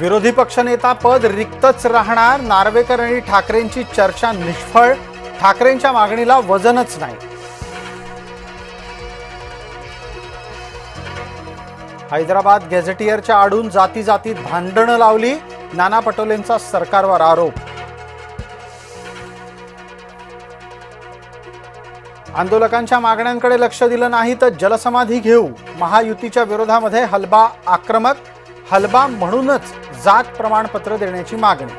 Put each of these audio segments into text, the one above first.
विरोधी पक्षनेता पद रिक्तच राहणार, नार्वेकर आणि ठाकरेंची चर्चा निष्फळ, ठाकरेंच्या मागणीला वजनच नाही. हैदराबाद गॅझेटियरच्या आडून जाती जातीत भांडणं लावली, नाना पटोलेंचा सरकारवर आरोप. आंदोलकांच्या मागण्यांकडे लक्ष दिलं नाही तर जलसमाधी घेऊ, महायुतीच्या विरोधामध्ये हलबा आक्रमक, हलबा म्हणूनच जात प्रमाणपत्र देण्याची मागणी.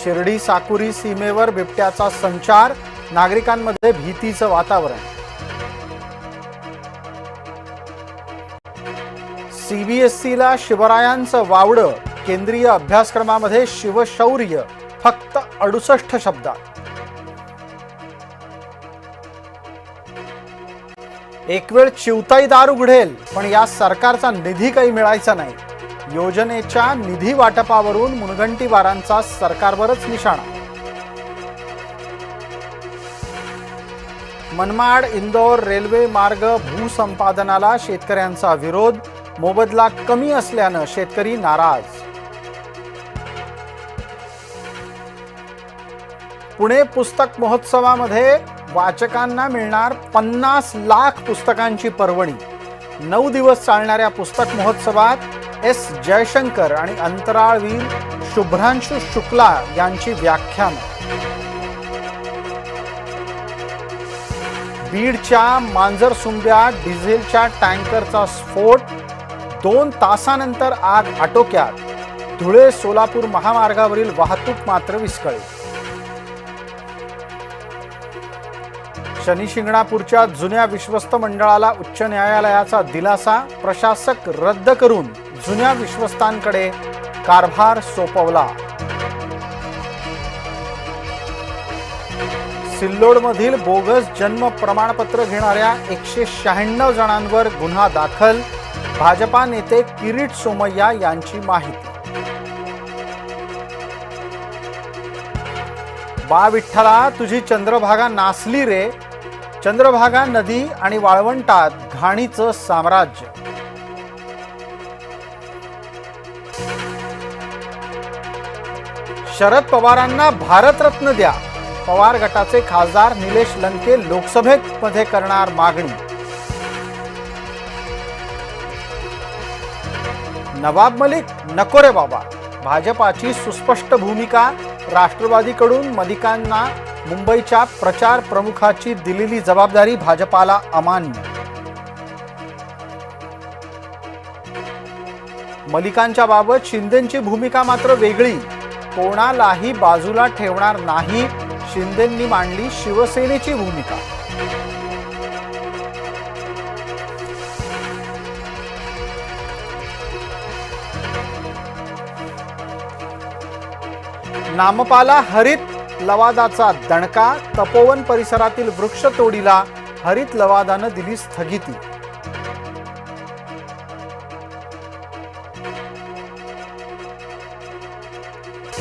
शिर्डी साकुरी सीमेवर बिबट्याचा संचार, नागरिकांमध्ये भीतीचं वातावरण. सीबीएसईला शिवरायांचं वावडं, केंद्रीय अभ्यासक्रमामध्ये शिवशौर्य फक्त 68 शब्दात. एक वेळ चिवताई दार उघडेल, पण या सरकारचा निधी काही मिळायचा नाही. योजनेच्या निधी वाटपावरून मुनगंटीवारांचा सरकारवरच निशाणा. मनमाड इंदोर रेल्वे मार्ग भूसंपादनाला शेतकऱ्यांचा विरोध, मोबदला कमी असल्यानं शेतकरी नाराज. पुणे पुस्तक महोत्सवामध्ये वाचकांना मिळणार 50 लाख पुस्तकांची पर्वणी. 9 दिवस चालणाऱ्या पुस्तक महोत्सवात एस जयशंकर आणि अंतराळवीर शुभ्रांशु शुक्ला यांची व्याख्यान. बीडच्या मांजरसुंब्यात डिझेलच्या टँकरचा स्फोट, 2 तासानंतर आग आटोक्यात. धुळे सोलापूर महामार्गावरील वाहतूक मात्र विस्कळीत. शनी शिंगणापूरच्या जुन्या विश्वस्त मंडळाला उच्च न्यायालयाचा दिलासा, प्रशासक रद्द करून जुन्या विश्वस्तांकडे कारभार सोपवला. सिल्लोडमधील बोगस जन्म प्रमाणपत्र घेणाऱ्या 196 जणांवर गुन्हा दाखल, भाजपा नेते किरीट सोमय्या यांची माहिती. बा विठ्ठला तुझी चंद्रभागा नासली रे, चंद्रभागा नदी आणि वाळवंटात घाणीचं साम्राज्य. शरद पवारांना भारतरत्न द्या, पवार गटाचे खासदार निलेश लंके लोकसभेमध्ये करणार मागणी. नवाब मलिक नको रे बाबा, भाजपाची सुस्पष्ट भूमिका. राष्ट्रवादीकडून मलिकांना मुंबईच्या प्रचार प्रमुखाची दिलेली जबाबदारी भाजपाला अमान्य. मलिकांच्या बाबत शिंदेंची भूमिका मात्र वेगळी. कोणालाही बाजूला ठेवणार नाही, शिंदेंनी मांडली शिवसेनेची भूमिका. नामपाला हरित लवादाचा दणका, तपोवन परिसरातील वृक्षतोडीला हरित लवादानं दिली स्थगिती.